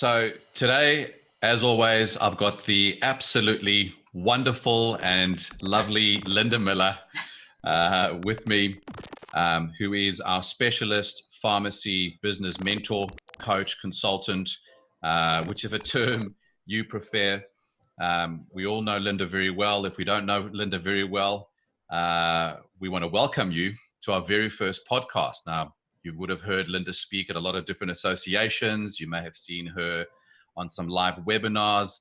So today, as always, I've got the absolutely wonderful and lovely Linda Miller with me, who is our specialist pharmacy business mentor, coach, consultant, whichever term you prefer. We all know Linda very well. If we don't know Linda very well, we want to welcome you to our very first podcast. Now, you would have heard Linda speak at a lot of different associations. You may have seen her on some live webinars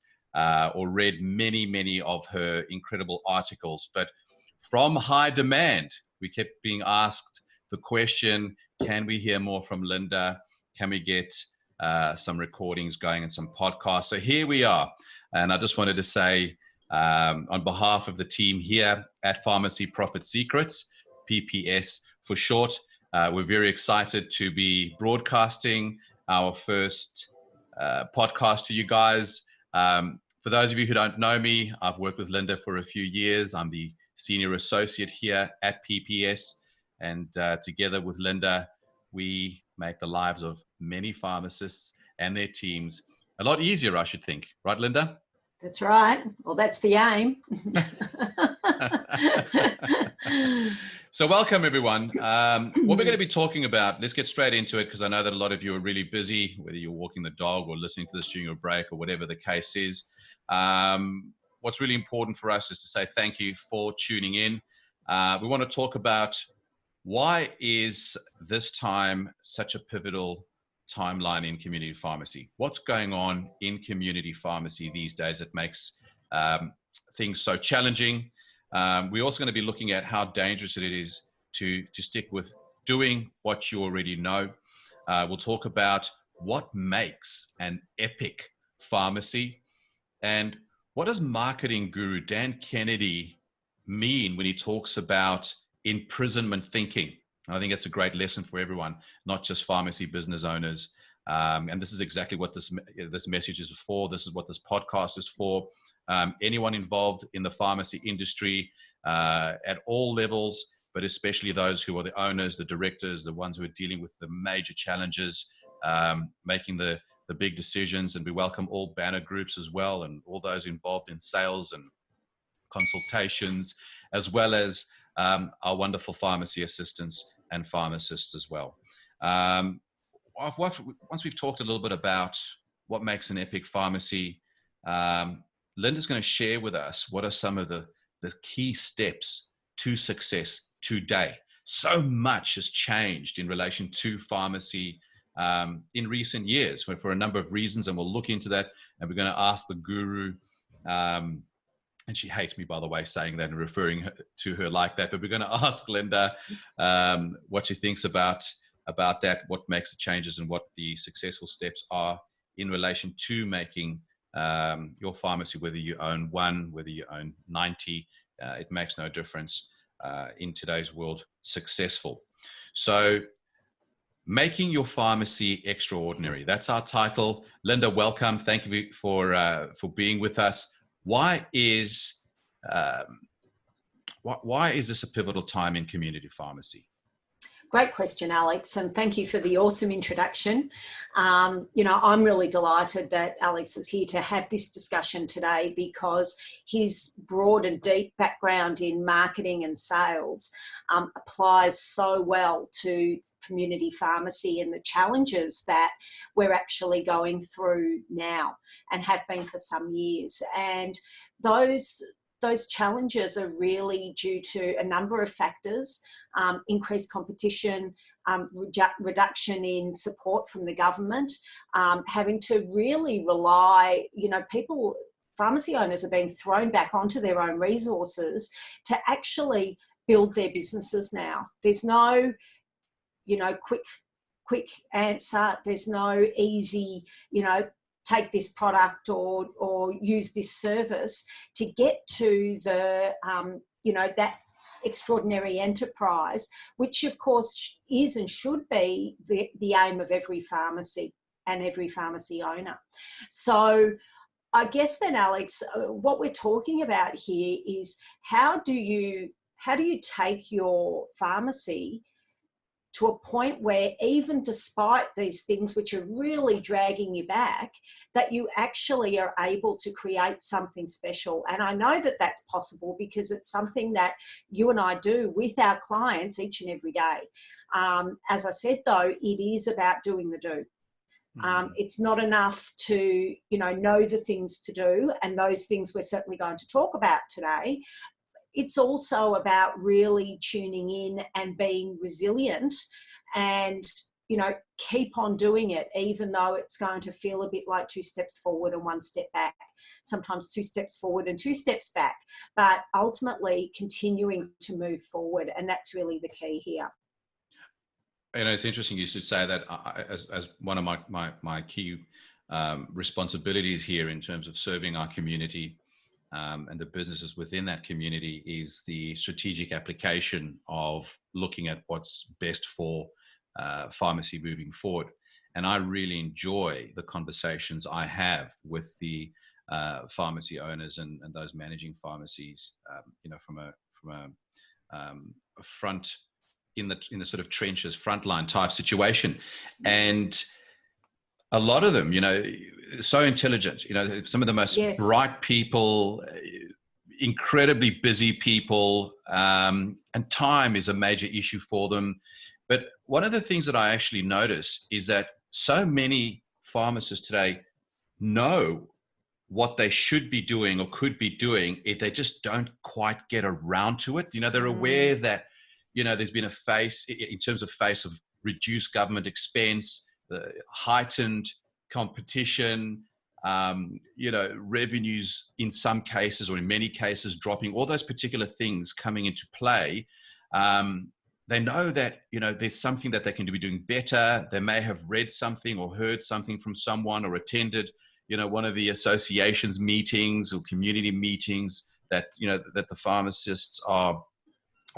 or read many of her incredible articles. But from high demand, we kept being asked the question, can we hear more from Linda? Can we get some recordings going and some podcasts? So here we are. And I just wanted to say, on behalf of the team here at Pharmacy Profit Secrets, PPS for short, we're very excited to be broadcasting our first podcast to you guys. For those of you who don't know me, I've worked with Linda for a few years. I'm the senior associate here at PPS. And together with Linda, we make the lives of many pharmacists and their teams a lot easier, I should think. Right, Linda? That's right. Well, that's the aim. So welcome, everyone. What we're going to be talking about, let's get straight into it, because I know that a lot of you are really busy, whether you're walking the dog or listening to this during your break or whatever the case is. What's really important for us is to say thank you for tuning in. We want to talk about why is this time such a pivotal timeline in community pharmacy? What's going on in community pharmacy these days that makes things so challenging? We're also going to be looking at how dangerous it is to stick with doing what you already know. We'll talk about what makes an epic pharmacy and what does marketing guru Dan Kennedy mean when he talks about imprisonment thinking. I think it's a great lesson for everyone, not just pharmacy business owners. And this is exactly what this message is for. This is what this podcast is for. Anyone involved in the pharmacy industry at all levels, but especially those who are the owners, the directors, the ones who are dealing with the major challenges, making the big decisions. And we welcome all banner groups as well, and all those involved in sales and consultations, as well as our wonderful pharmacy assistants and pharmacists as well. Once we've talked a little bit about what makes an epic pharmacy, Linda's going to share with us what are some of the key steps to success today. So much has changed in relation to pharmacy in recent years for a number of reasons, and we'll look into that. And we're going to ask the guru, and she hates me, by the way, saying that and referring to her like that, but we're going to ask Linda what she thinks about that, what makes the changes and what the successful steps are in relation to making your pharmacy, whether you own one, whether you own 90, it makes no difference in today's world, successful. So making your pharmacy extraordinary, that's our title. Linda, welcome. Thank you for being with us. Why is this a pivotal time in community pharmacy? Great question, Alex, and thank you for the awesome introduction. I'm really delighted that Alex is here to have this discussion today, because his broad and deep background in marketing and sales applies so well to community pharmacy and the challenges that we're actually going through now and have been for some years. And those challenges are really due to a number of factors: increased competition, reduction in support from the government, having to really rely, pharmacy owners are being thrown back onto their own resources to actually build their businesses now. There's no, quick answer. There's no easy, take this product or use this service to get to the, that extraordinary enterprise, which of course is and should be the aim of every pharmacy and every pharmacy owner. So I guess then, Alex, what we're talking about here is how do you take your pharmacy to a point where even despite these things which are really dragging you back, that you actually are able to create something special. And I know that that's possible because it's something that you and I do with our clients each and every day. As I said, though, it is about doing the do. It's not enough to, know the things to do, and those things we're certainly going to talk about today. It's also about really tuning in and being resilient and, keep on doing it, even though it's going to feel a bit like 2 steps forward and 1 step back, sometimes 2 steps forward and 2 steps back, but ultimately continuing to move forward. And that's really the key here. It's interesting you should say that. As one of my key responsibilities here in terms of serving our community and the businesses within that community is the strategic application of looking at what's best for pharmacy moving forward. And I really enjoy the conversations I have with the pharmacy owners and those managing pharmacies, from a front in the sort of trenches, frontline type situation. And a lot of them, so intelligent, some of the most bright people, incredibly busy people, and time is a major issue for them. But one of the things that I actually notice is that so many pharmacists today know what they should be doing or could be doing, if they just don't quite get around to it. They're aware that, there's been a face of reduced government expense, heightened competition, revenues in some cases or in many cases dropping, all those particular things coming into play. They know that, there's something that they can be doing better. They may have read something or heard something from someone or attended, one of the association's meetings or community meetings that, that the pharmacists are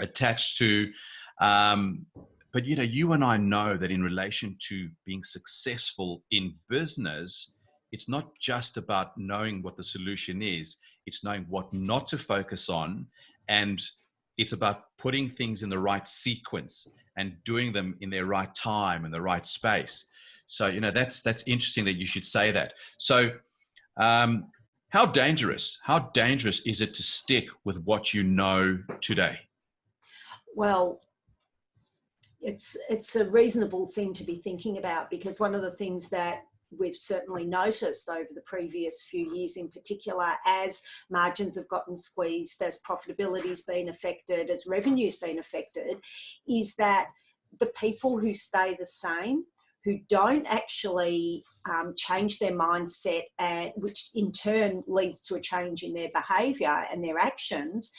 attached to. But, you and I know that in relation to being successful in business, it's not just about knowing what the solution is, it's knowing what not to focus on. And it's about putting things in the right sequence and doing them in their right time and the right space. So, that's interesting that you should say that. So, how dangerous is it to stick with what you know today? Well, it's a reasonable thing to be thinking about, because one of the things that we've certainly noticed over the previous few years in particular, as margins have gotten squeezed, as profitability's been affected, as revenue's been affected, is that the people who stay the same, who don't actually change their mindset, and which in turn leads to a change in their behaviour and their actions,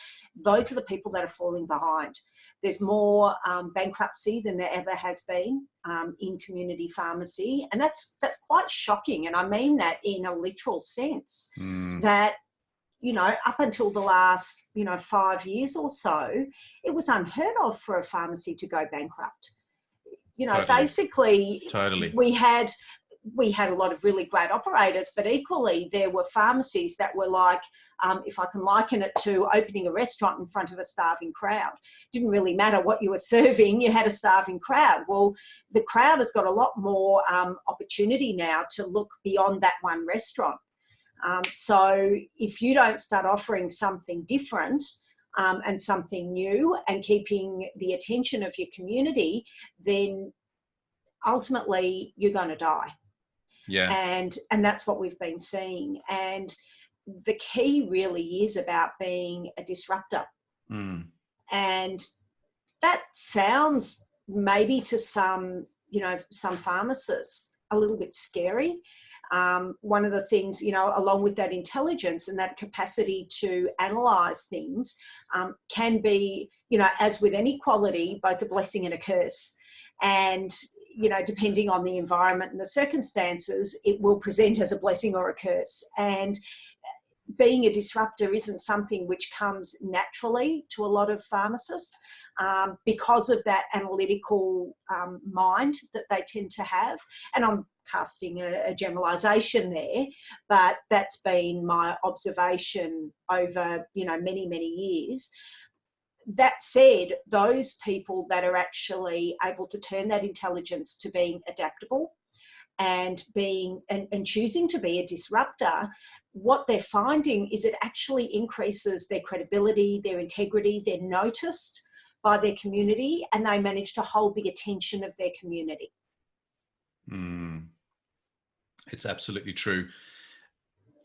those are the people that are falling behind. There's more bankruptcy than there ever has been in community pharmacy, and that's quite shocking. And I mean that in a literal sense. That, up until the last 5 years or so, it was unheard of for a pharmacy to go bankrupt. Totally. Basically, we had a lot of really great operators, but equally there were pharmacies that were like, if I can liken it to opening a restaurant in front of a starving crowd. Didn't really matter what you were serving, you had a starving crowd. Well, the crowd has got a lot more opportunity now to look beyond that one restaurant. So if you don't start offering something different, and something new and keeping the attention of your community, then ultimately you're going to die. Yeah. And that's what we've been seeing. And the key really is about being a disruptor. And that sounds maybe to some pharmacists a little bit scary. One of the things, along with that intelligence and that capacity to analyse things, can be, as with any quality, both a blessing and a curse. And, depending on the environment and the circumstances, it will present as a blessing or a curse. And being a disruptor isn't something which comes naturally to a lot of pharmacists, because of that analytical mind that they tend to have. And I'm casting a generalisation there, but that's been my observation over, many, many years. that said, those people that are actually able to turn that intelligence to being adaptable and choosing to be a disruptor, what they're finding is it actually increases their credibility, their integrity, they're noticed by their community, and they manage to hold the attention of their community. It's absolutely true.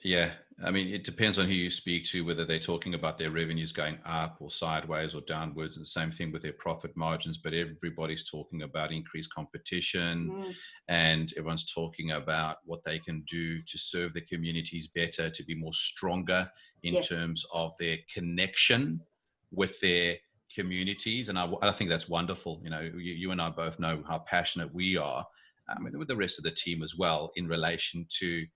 Yeah, I mean, it depends on who you speak to, whether they're talking about their revenues going up or sideways or downwards, and the same thing with their profit margins, but everybody's talking about increased competition, and everyone's talking about what they can do to serve their communities better, to be more stronger in terms of their connection with their communities. And I think that's wonderful. You know, you and I both know how passionate we are, with the rest of the team as well, in relation to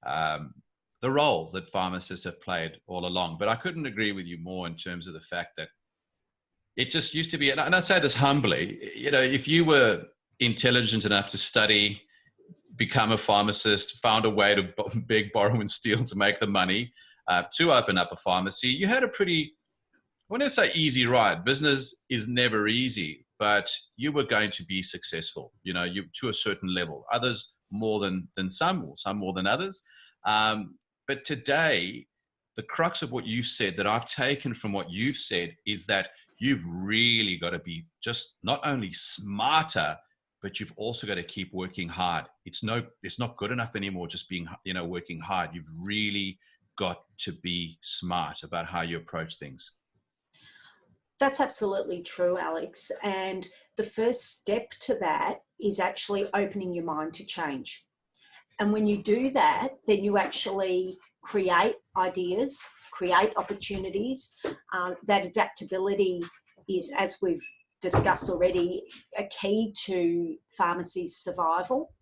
the roles that pharmacists have played all along. But I couldn't agree with you more in terms of the fact that it just used to be, and I say this humbly, you know, if you were intelligent enough to study, become a pharmacist, found a way to beg, borrow, and steal to make the money to open up a pharmacy, you had a pretty, I want to say easy ride. Business is never easy, but you were going to be successful, you know, you to a certain level. Others more than some, or some more than others. But today, the crux of what you've said that I've taken from what you've said is that you've really got to be just not only smarter, but you've also got to keep working hard. It's not good enough anymore just being, you know, working hard. You've really got to be smart about how you approach things. That's absolutely true, Alex. And the first step to that is actually opening your mind to change. And when you do that, then you actually create ideas, create opportunities. That adaptability is, as we've discussed already, a key to pharmacy's survival.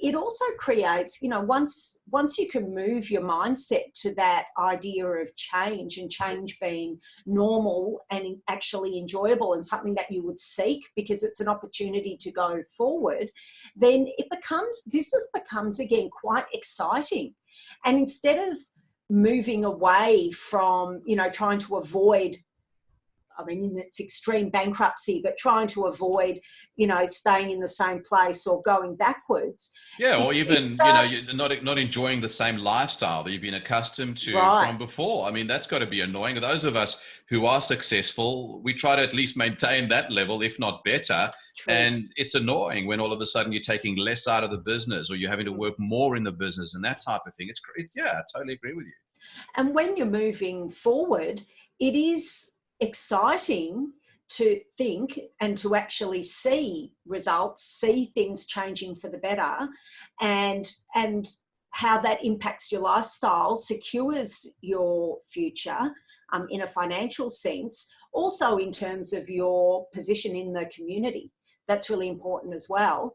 It also creates, you know, once you can move your mindset to that idea of change, and change being normal and actually enjoyable and something that you would seek because it's an opportunity to go forward, then business becomes again quite exciting. And instead of moving away from, you know, trying to avoid, I mean, it's extreme bankruptcy, but trying to avoid, you know, staying in the same place or going backwards. Yeah, or even, you know, you're not enjoying the same lifestyle that you've been accustomed to from before. I mean, that's got to be annoying. Those of us who are successful, we try to at least maintain that level, if not better. True. And it's annoying when all of a sudden you're taking less out of the business, or you're having to work more in the business and that type of thing. It's great. Yeah, I totally agree with you. And when you're moving forward, it is exciting to think and to actually see results, see things changing for the better, and how that impacts your lifestyle, secures your future in a financial sense, also in terms of your position in the community. That's really important as well.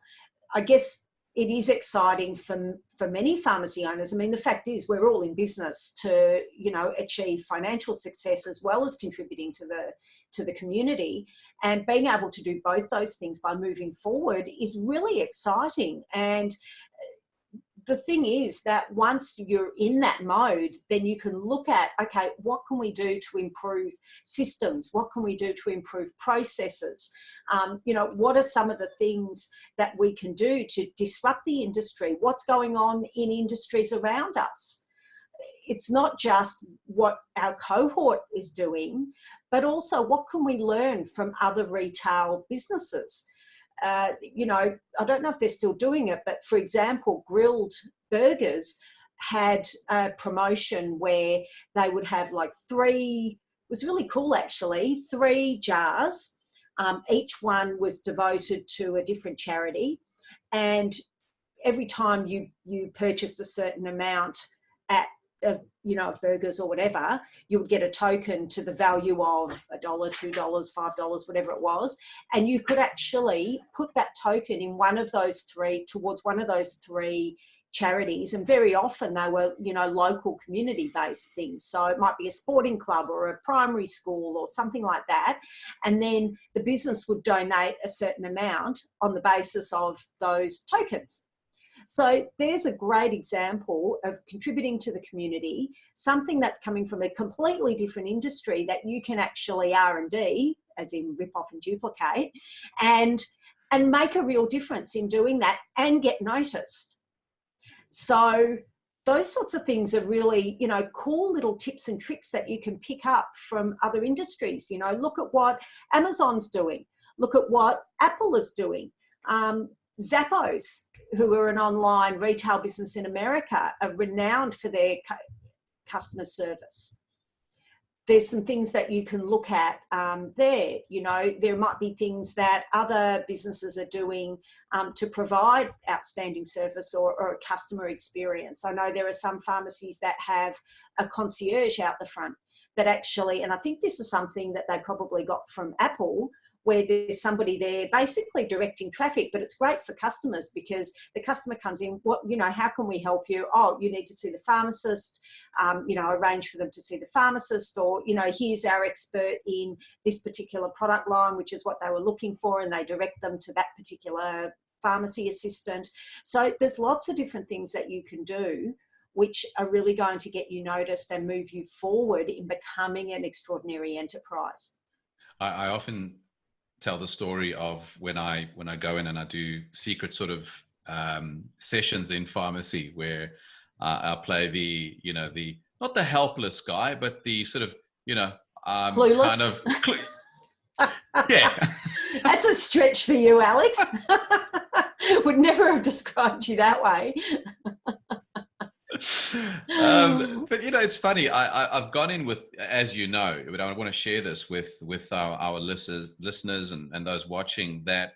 I guess it is exciting for many pharmacy owners. I mean, the fact is we're all in business to, you know, achieve financial success as well as contributing to the community, and being able to do both those things by moving forward is really exciting. And the thing is that once you're in that mode, then you can look at, okay, what can we do to improve systems? What can we do to improve processes? You know, what are some of the things that we can do to disrupt the industry? What's going on in industries around us? It's not just what our cohort is doing, but also what can we learn from other retail businesses? You know, I don't know if they're still doing it, but for example, Grilled Burgers had a promotion where they would have like 3, it was really cool actually, 3 jars. Each one was devoted to a different charity. And every time you purchased a certain amount of, you know, burgers or whatever, you would get a token to the value of $1, $2, $5, whatever it was. And you could actually put that token in one of those 3 towards one of those 3 charities. And very often they were, you know, local community-based things. So it might be a sporting club or a primary school or something like that. And then the business would donate a certain amount on the basis of those tokens. So there's a great example of contributing to the community, something that's coming from a completely different industry that you can actually R&D, as in rip off and duplicate, and make a real difference in doing that and get noticed. So those sorts of things are really, you know, cool little tips and tricks that you can pick up from other industries. You know, look at what Amazon's doing. Look at what Apple is doing. Zappos, who are an online retail business in America, are renowned for their customer service. There's some things that you can look at there. You know, there might be things that other businesses are doing to provide outstanding service or a customer experience. I know there are some pharmacies that have a concierge out the front that actually, and I think this is something that they probably got from Apple, where there's somebody there basically directing traffic, but it's great for customers because the customer comes in, what, you know, how can we help you? Oh, you need to see the pharmacist, you know, arrange for them to see the pharmacist, or, you know, here's our expert in this particular product line, which is what they were looking for, and they direct them to that particular pharmacy assistant. So there's lots of different things that you can do which are really going to get you noticed and move you forward in becoming an extraordinary enterprise. I often tell the story of when I go in and I do secret sort of sessions in pharmacy where I play the, you know, the, not the helpless guy, but the sort of, you know, clueless. Kind of, yeah. That's a stretch for you, Alex. Would never have described you that way. But you know, it's funny. I've gone in with, as you know, but I want to share this with our listeners and those watching, that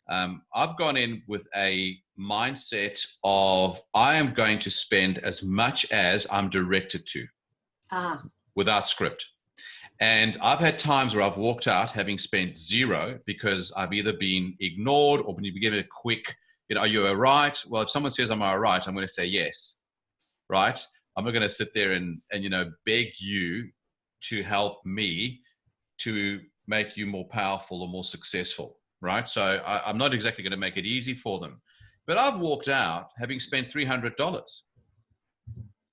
I've gone in with a mindset of I am going to spend as much as I'm directed to, without script. And I've had times where I've walked out having spent zero because I've either been ignored or when you give it a quick, you know, are you all right? Well, if someone says I'm all right, I'm going to say yes. Right? I'm not going to sit there and, you know, beg you to help me to make you more powerful or more successful. Right? So I'm not exactly going to make it easy for them. But I've walked out having spent $300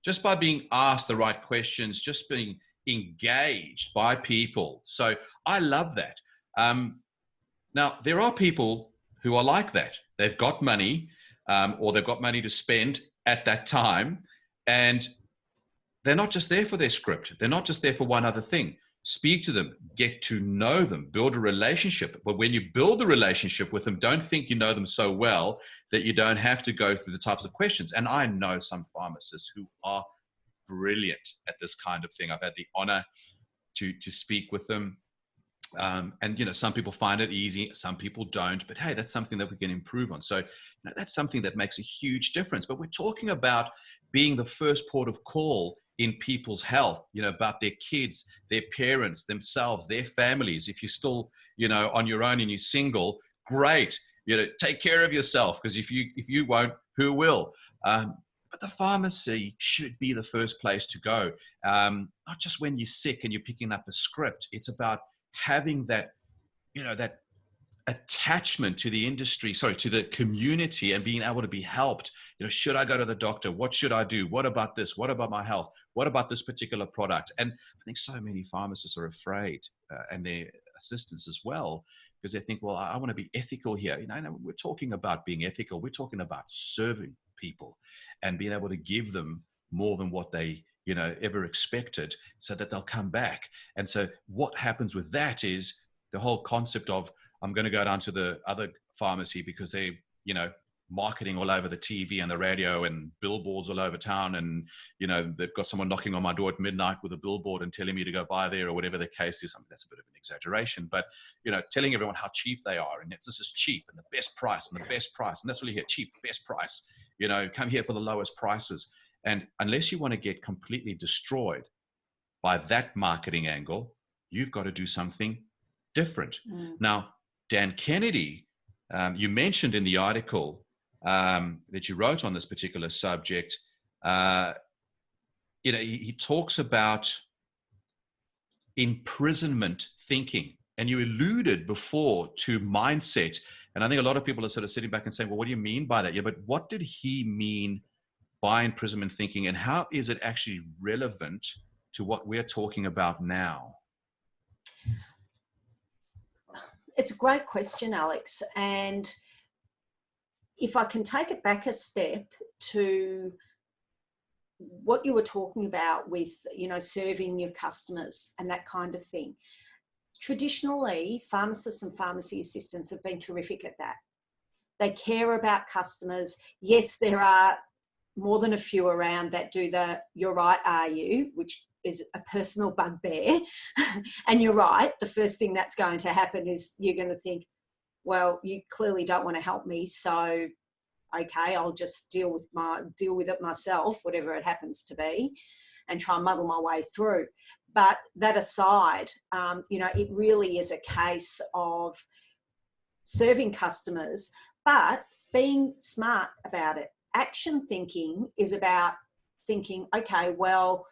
just by being asked the right questions, just being engaged by people. So I love that. Now, there are people who are like that. They've got money or they've got money to spend at that time. And they're not just there for their script. They're not just there for one other thing. Speak to them, get to know them, build a relationship. But when you build a relationship with them, don't think you know them so well that you don't have to go through the types of questions. And I know some pharmacists who are brilliant at this kind of thing. I've had the honor to speak with them. And, you know, some people find it easy, some people don't, but hey, that's something that we can improve on. So, you know, that's something that makes a huge difference. But we're talking about being the first port of call in people's health, you know, about their kids, their parents, themselves, their families. If you're still, you know, on your own and you're single, great, you know, take care of yourself, because if you won't, who will? But the pharmacy should be the first place to go. Not just when you're sick and you're picking up a script. It's about having that, you know, that attachment to the industry, to the community, and being able to be helped. You know, should I go to the doctor? What should I do? What about this? What about my health? What about this particular product? And I think so many pharmacists are afraid, and their assistants as well, because they think, well, I want to be ethical here. You know, we're talking about being ethical. We're talking about serving people and being able to give them more than what they, you know, ever expected, so that they'll come back. And so what happens with that is the whole concept of, I'm going to go down to the other pharmacy because they, you know, marketing all over the TV and the radio and billboards all over town. And, you know, they've got someone knocking on my door at midnight with a billboard and telling me to go buy there, or whatever the case is. I mean, that's a bit of an exaggeration, but, you know, telling everyone how cheap they are. And this is cheap and the best price and the best price. And that's all you hear: cheap, best price, you know, come here for the lowest prices. And unless you want to get completely destroyed by that marketing angle, you've got to do something different. Now, Dan Kennedy, you mentioned in the article that you wrote on this particular subject, you know, he talks about imprisonment thinking. And you alluded before to mindset. And I think a lot of people are sort of sitting back and saying, well, what do you mean by that? Yeah, but what did he mean by imprisonment thinking, and how is it actually relevant to what we're talking about now? It's a great question, Alex. And if I can take it back a step to what you were talking about with, serving your customers and that kind of thing. Traditionally, pharmacists and pharmacy assistants have been terrific at that. They care about customers. Yes, there are more than a few around that do the "you're right, are you?" which is a personal bugbear. And you're right, the first thing that's going to happen is you're going to think, well, you clearly don't want to help me, so okay, I'll just deal with it myself, whatever it happens to be, and try and muddle my way through. But that aside, it really is a case of serving customers, but being smart about it. Action thinking is about thinking, okay, well,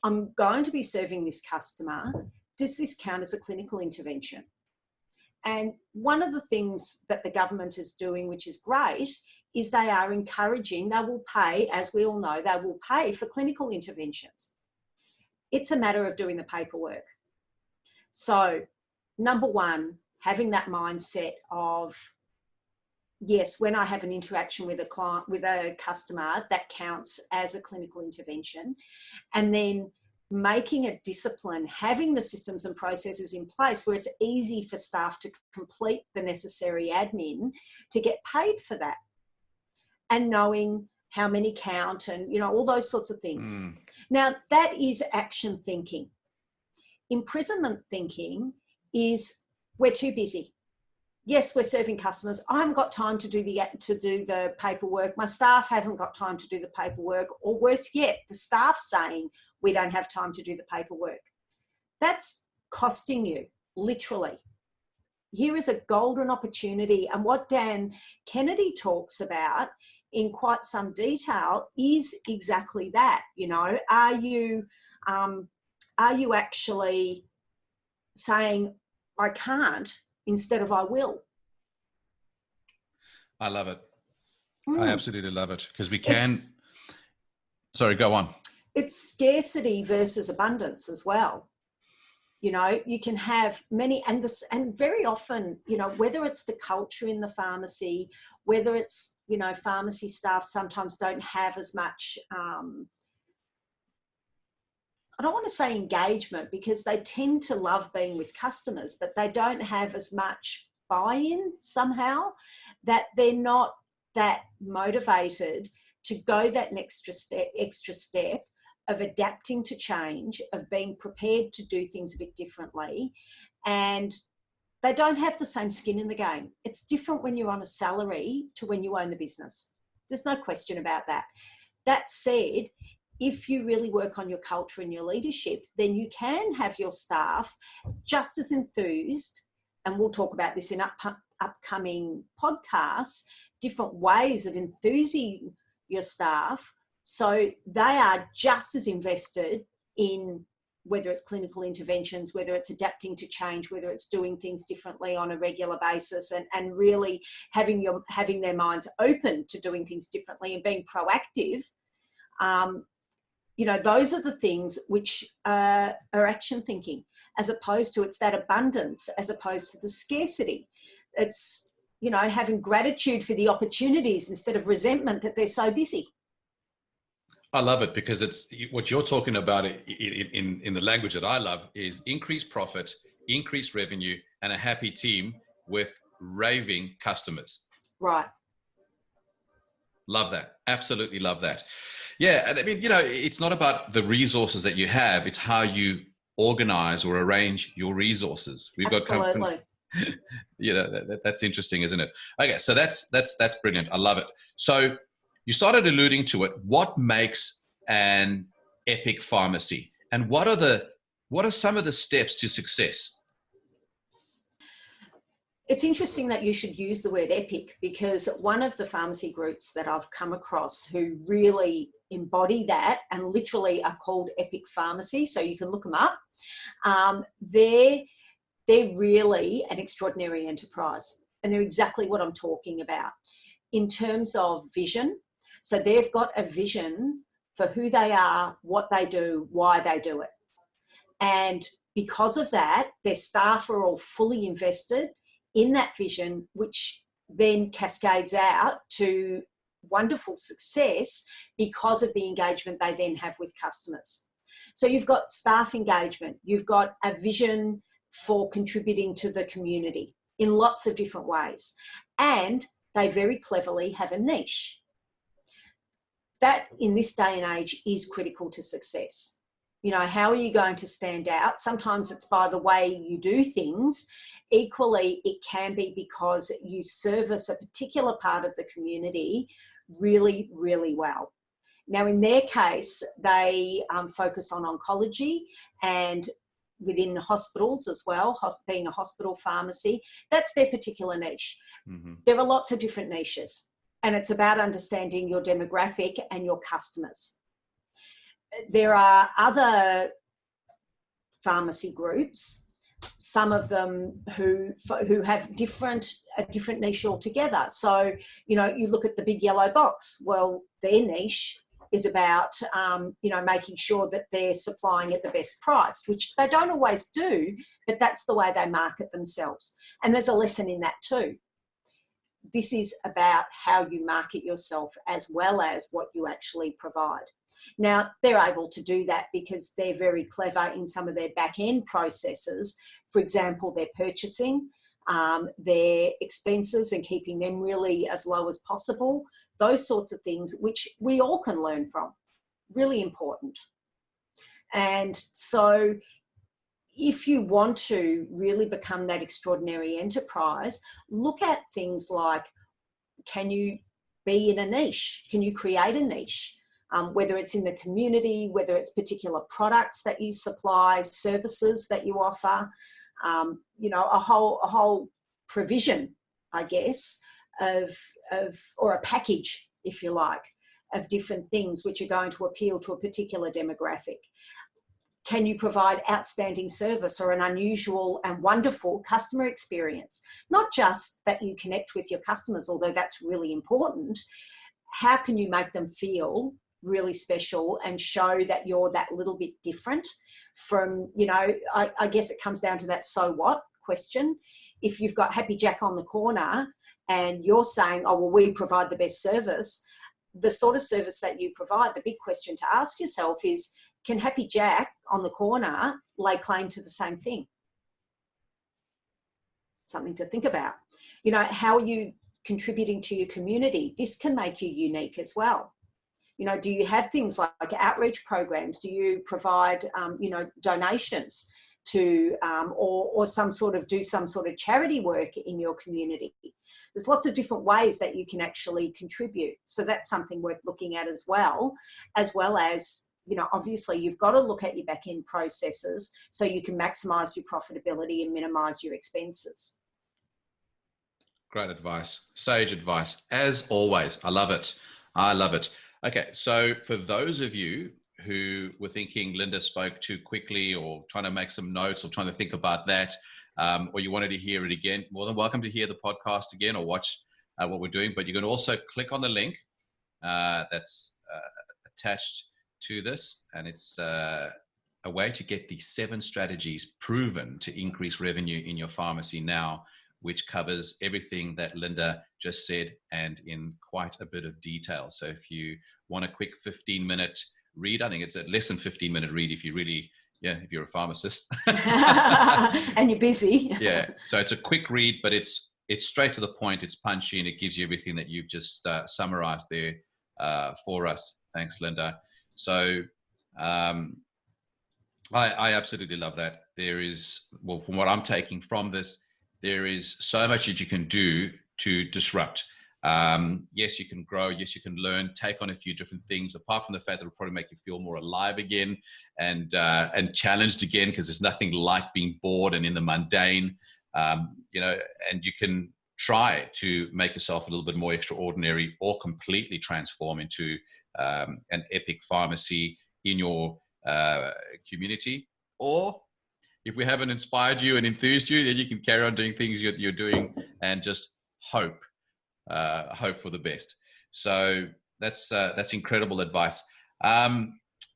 I'm going to be serving this customer. Does this count as a clinical intervention? And one of the things that the government is doing, which is great, is they are encouraging, they will pay, as we all know, they will pay for clinical interventions. It's a matter of doing the paperwork. So, number one, having that mindset of, yes, when I have an interaction with a client, with a customer, that counts as a clinical intervention. And then making it discipline, having the systems and processes in place where it's easy for staff to complete the necessary admin to get paid for that. And knowing how many count and, all those sorts of things. Now, that is action thinking. Imprisonment thinking is we're too busy. Yes, we're serving customers. I haven't got time to do the paperwork. My staff haven't got time to do the paperwork. Or worse yet, the staff saying we don't have time to do the paperwork. That's costing you, literally. Here is a golden opportunity. And what Dan Kennedy talks about in quite some detail is exactly that. Are you actually saying I can't instead of I will? I love it. I absolutely love it, because we can. Sorry, go on. It's scarcity versus abundance as well. You can have many, and very often, whether it's the culture in the pharmacy, whether it's, pharmacy staff sometimes don't have as much, I don't want to say engagement, because they tend to love being with customers, but they don't have as much buy-in somehow, that they're not that motivated to go that extra step of adapting to change, of being prepared to do things a bit differently. And they don't have the same skin in the game. It's different when you're on a salary to when you own the business. There's no question about that. That said, if you really work on your culture and your leadership, then you can have your staff just as enthused, and we'll talk about this in upcoming podcasts, different ways of enthusing your staff so they are just as invested in whether it's clinical interventions, whether it's adapting to change, whether it's doing things differently on a regular basis, and really having their minds open to doing things differently and being proactive. Those are the things which are action thinking, as opposed to it's that abundance, as opposed to the scarcity. It's, having gratitude for the opportunities instead of resentment that they're so busy. I love it, because it's what you're talking about in the language that I love is increased profit, increased revenue, and a happy team with raving customers. Right. Love that. Absolutely love that. Yeah. And I mean, it's not about the resources that you have. It's how you organize or arrange your resources. We've Absolutely. got that's interesting, isn't it? Okay. So that's brilliant. I love it. So you started alluding to it. What makes an epic pharmacy, and what are some of the steps to success? It's interesting that you should use the word epic, because one of the pharmacy groups that I've come across who really embody that and literally are called Epic Pharmacy, so you can look them up. Their they're really an extraordinary enterprise. And they're exactly what I'm talking about in terms of vision. So they've got a vision for who they are, what they do, why they do it. And because of that, their staff are all fully invested in that vision, which then cascades out to wonderful success because of the engagement they then have with customers. So you've got staff engagement, you've got a vision for contributing to the community in lots of different ways, and they very cleverly have a niche. That in this day and age is critical to success. You know, how are you going to stand out? Sometimes it's by the way you do things. Equally, it can be because you service a particular part of the community really, really well. Now, in their case, they focus on oncology and within hospitals as well, being a hospital pharmacy. That's their particular niche. Mm-hmm. There are lots of different niches, and it's about understanding your demographic and your customers. There are other pharmacy groups, some of them who have a different niche altogether. So, you know, you look at the big yellow box. Well, their niche is about, making sure that they're supplying at the best price, which they don't always do, but that's the way they market themselves. And there's a lesson in that too. This is about how you market yourself as well as what you actually provide. Now, they're able to do that because they're very clever in some of their back-end processes. For example, their purchasing, their expenses and keeping them really as low as possible. Those sorts of things, which we all can learn from. Really important. And so if you want to really become that extraordinary enterprise, look at things like, can you be in a niche? Can you create a niche? Whether it's in the community, whether it's particular products that you supply, services that you offer, a whole provision, I guess, or a package, if you like, of different things which are going to appeal to a particular demographic. Can you provide outstanding service or an unusual and wonderful customer experience? Not just that you connect with your customers, although that's really important. How can you make them feel really special and show that you're that little bit different from, I guess it comes down to that so what question. If you've got Happy Jack on the corner and you're saying, oh, well, we provide the best service, the sort of service that you provide, the big question to ask yourself is, can Happy Jack on the corner lay claim to the same thing? Something to think about. How are you contributing to your community? This can make you unique as well. Do you have things like outreach programs? Do you provide, donations to, or do some sort of charity work in your community? There's lots of different ways that you can actually contribute. So that's something worth looking at as well as, obviously you've got to look at your back-end processes so you can maximize your profitability and minimize your expenses. Great advice. Sage advice. As always. I love it. I love it. Okay. So for those of you who were thinking Linda spoke too quickly or trying to make some notes or trying to think about that, or you wanted to hear it again, more than welcome to hear the podcast again or watch what we're doing. But you can also click on the link that's attached to this, and it's a way to get the 7 strategies proven to increase revenue in your pharmacy now, which covers everything that Linda just said and in quite a bit of detail. So if you want a quick 15-minute read, I think it's a less than 15-minute read if you really, if you're a pharmacist. And you're busy. Yeah, so it's a quick read, but it's straight to the point, it's punchy, and it gives you everything that you've just summarized there for us. Thanks, Linda. So I absolutely love that. There is, well, from what I'm taking from this, there is so much that you can do to disrupt. Yes, you can grow. Yes, you can learn, take on a few different things, apart from the fact that it'll probably make you feel more alive again and challenged again, because there's nothing like being bored and in the mundane, and you can try to make yourself a little bit more extraordinary or completely transform into an epic pharmacy in your community, or if we haven't inspired you and enthused you, then you can carry on doing things you're doing and just hope for the best. So that's incredible advice. I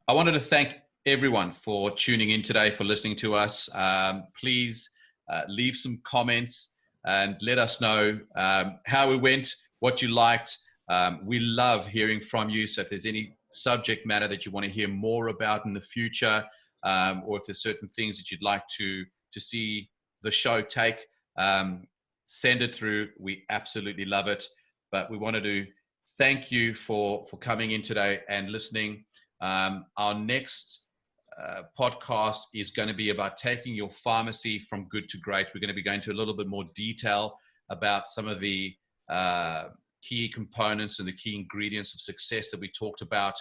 wanted to thank everyone for tuning in today, for listening to us. Please leave some comments and let us know how it went, what you liked. We love hearing from you. So if there's any subject matter that you want to hear more about in the future, or if there's certain things that you'd like to see the show take, send it through. We absolutely love it. But we wanted to thank you for coming in today and listening. Our next podcast is going to be about taking your pharmacy from good to great. We're going to be going into a little bit more detail about some of the key components and the key ingredients of success that we talked about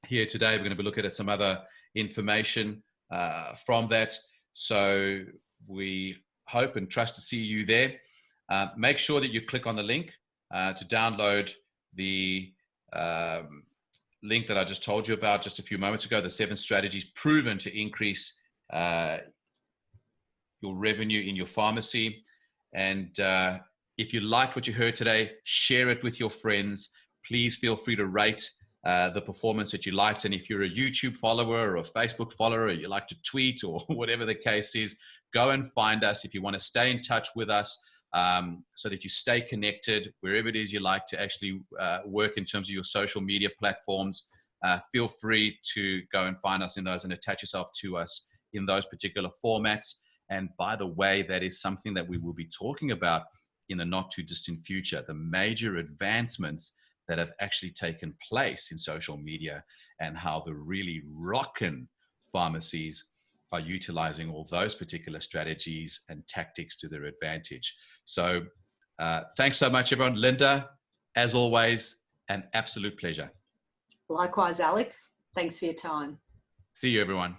here today. We're going to be looking at some other information from that. So we hope and trust to see you there. Make sure that you click on the link to download the link that I just told you about just a few moments ago, the 7 strategies proven to increase your revenue in your pharmacy. And if you liked what you heard today, share it with your friends. Please feel free to rate the performance that you liked. And if you're a YouTube follower or a Facebook follower, or you like to tweet or whatever the case is, go and find us. If you want to stay in touch with us, so that you stay connected wherever it is you like to actually work in terms of your social media platforms, feel free to go and find us in those and attach yourself to us in those particular formats. And by the way, that is something that we will be talking about in the not too distant future, the major advancements that have actually taken place in social media and how the really rockin' pharmacies are utilizing all those particular strategies and tactics to their advantage. So thanks so much, everyone. Linda, as always, an absolute pleasure. Likewise, Alex. Thanks for your time. See you, everyone.